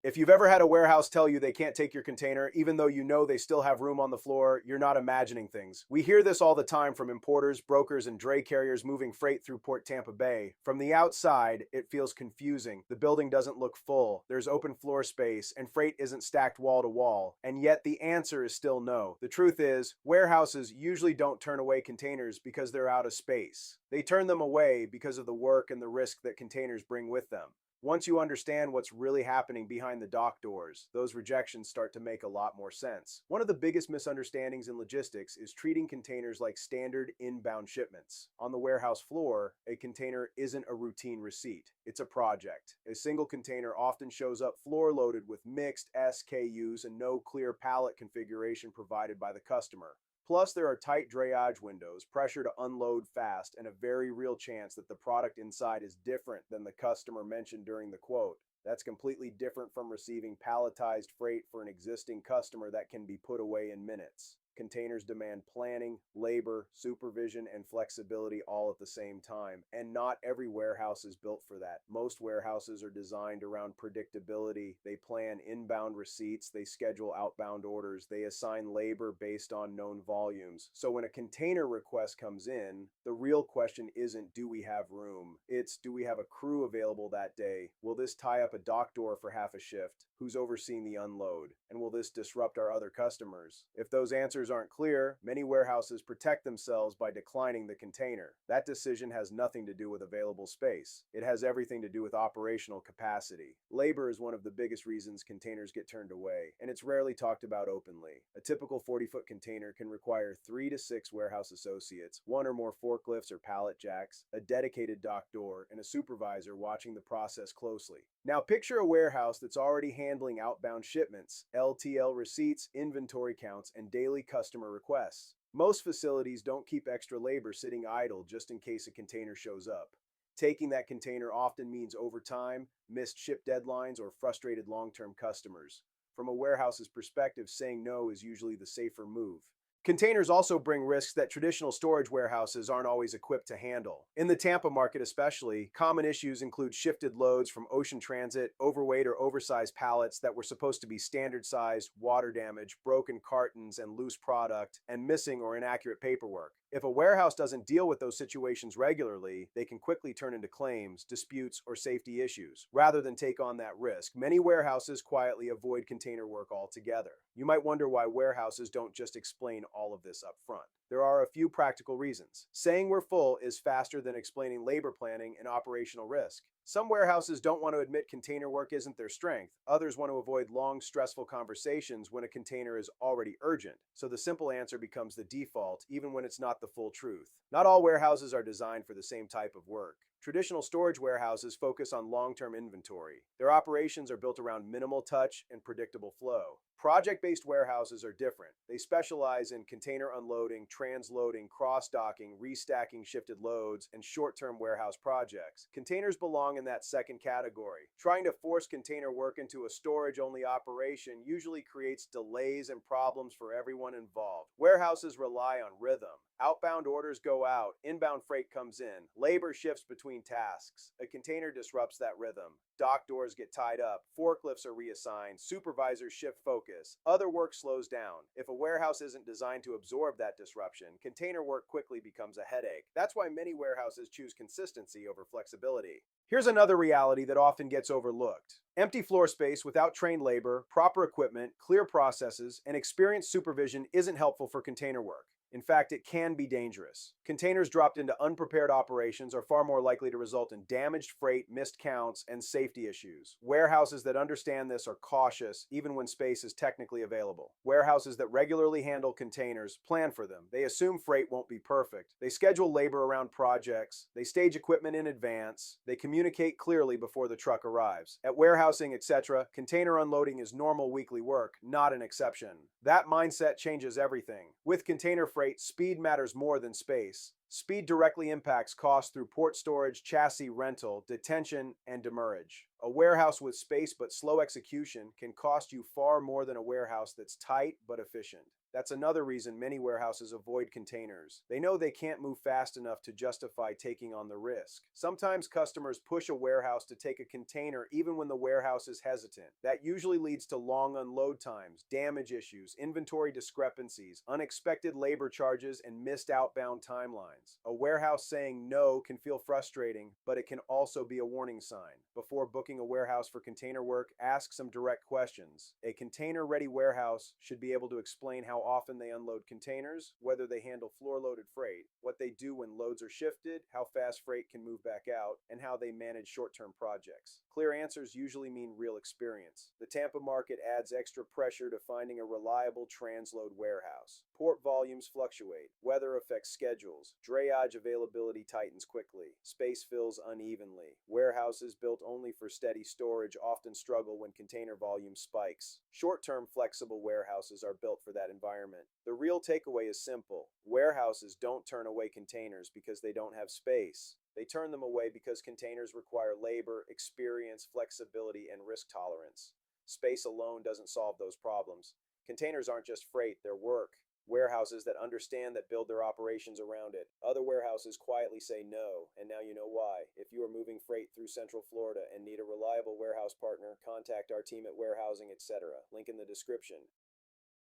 If you've ever had a warehouse tell you they can't take your container, even though you know they still have room on the floor, you're not imagining things. We hear this all the time from importers, brokers, and dray carriers moving freight through Port Tampa Bay. From the outside, it feels confusing. The building doesn't look full, there's open floor space, and freight isn't stacked wall to wall. And yet the answer is still no. The truth is, warehouses usually don't turn away containers because they're out of space. They turn them away because of the work and the risk that containers bring with them. Once you understand what's really happening behind the dock doors, those rejections start to make a lot more sense. One of the biggest misunderstandings in logistics is treating containers like standard inbound shipments. On the warehouse floor, a container isn't a routine receipt. It's a project. A single container often shows up floor loaded with mixed SKUs and no clear pallet configuration provided by the customer. Plus, there are tight drayage windows, pressure to unload fast, and a very real chance that the product inside is different than the customer mentioned during the quote. That's completely different from receiving palletized freight for an existing customer that can be put away in minutes. Containers demand planning, labor, supervision, and flexibility all at the same time, and not every warehouse is built for that. Most warehouses are designed around predictability. They plan inbound receipts, they schedule outbound orders, they assign labor based on known volumes. So when a container request comes in, the real question isn't do we have room? It's do we have a crew available that day? Will this tie up a dock door for half a shift? Who's overseeing the unload? And will this disrupt our other customers? If those answers aren't clear, many warehouses protect themselves by declining the container. That decision has nothing to do with available space. It has everything to do with operational capacity. Labor is one of the biggest reasons containers get turned away, and it's rarely talked about openly. A typical 40-foot container can require 3 to 6 warehouse associates, one or more forklifts or pallet jacks, a dedicated dock door, and a supervisor watching the process closely. Now picture a warehouse that's already handling outbound shipments, LTL receipts, inventory counts, and daily customer requests. Most facilities don't keep extra labor sitting idle just in case a container shows up. Taking that container often means overtime, missed ship deadlines, or frustrated long-term customers. From a warehouse's perspective, saying no is usually the safer move. Containers also bring risks that traditional storage warehouses aren't always equipped to handle. In the Tampa market especially, common issues include shifted loads from ocean transit, overweight or oversized pallets that were supposed to be standard sized, water damage, broken cartons and loose product, and missing or inaccurate paperwork. If a warehouse doesn't deal with those situations regularly, they can quickly turn into claims, disputes, or safety issues. Rather than take on that risk, many warehouses quietly avoid container work altogether. You might wonder why warehouses don't just explain all of this up front. There are a few practical reasons. Saying we're full is faster than explaining labor planning and operational risk. Some warehouses don't want to admit container work isn't their strength. Others want to avoid long, stressful conversations when a container is already urgent. So the simple answer becomes the default, even when it's not the full truth. Not all warehouses are designed for the same type of work. Traditional storage warehouses focus on long-term inventory. Their operations are built around minimal touch and predictable flow. Project-based warehouses are different. They specialize in container unloading, transloading, cross-docking, restacking shifted loads, and short-term warehouse projects. Containers belong in that second category. Trying to force container work into a storage-only operation usually creates delays and problems for everyone involved. Warehouses rely on rhythm. Outbound orders go out, inbound freight comes in, labor shifts between tasks. A container disrupts that rhythm. Dock doors get tied up, forklifts are reassigned, supervisors shift focus, other work slows down. If a warehouse isn't designed to absorb that disruption, container work quickly becomes a headache. That's why many warehouses choose consistency over flexibility. Here's another reality that often gets overlooked. Empty floor space without trained labor, proper equipment, clear processes, and experienced supervision isn't helpful for container work. In fact, it can be dangerous. Containers dropped into unprepared operations are far more likely to result in damaged freight, missed counts, and safety issues. Warehouses that understand this are cautious even when space is technically available. Warehouses that regularly handle containers plan for them. They assume freight won't be perfect. They schedule labor around projects. They stage equipment in advance. They communicate clearly before the truck arrives. At warehousing, etc., container unloading is normal weekly work, not an exception. That mindset changes everything. With container freight, speed matters more than space. Speed directly impacts costs through port storage, chassis rental, detention, and demurrage. A warehouse with space but slow execution can cost you far more than a warehouse that's tight but efficient. That's another reason many warehouses avoid containers. They know they can't move fast enough to justify taking on the risk. Sometimes customers push a warehouse to take a container even when the warehouse is hesitant. That usually leads to long unload times, damage issues, inventory discrepancies, unexpected labor charges, and missed outbound timelines. A warehouse saying no can feel frustrating, but it can also be a warning sign. Before booking a warehouse for container work, ask some direct questions. A container-ready warehouse should be able to explain how often they unload containers, whether they handle floor-loaded freight, what they do when loads are shifted, how fast freight can move back out, and how they manage short-term projects. Clear answers usually mean real experience. The Tampa market adds extra pressure to finding a reliable transload warehouse. Port volumes fluctuate. Weather affects schedules. Drayage availability tightens quickly. Space fills unevenly. Warehouses built only for steady storage often struggle when container volume spikes. Short-term flexible warehouses are built for that environment. The real takeaway is simple. Warehouses don't turn away containers because they don't have space. They turn them away because containers require labor, experience, flexibility, and risk tolerance. Space alone doesn't solve those problems. Containers aren't just freight, they're work. Warehouses that understand that build their operations around it. Other warehouses quietly say no, and now you know why. If you are moving freight through Central Florida and need a reliable warehouse partner, contact our team at Warehousing, etc. Link in the description.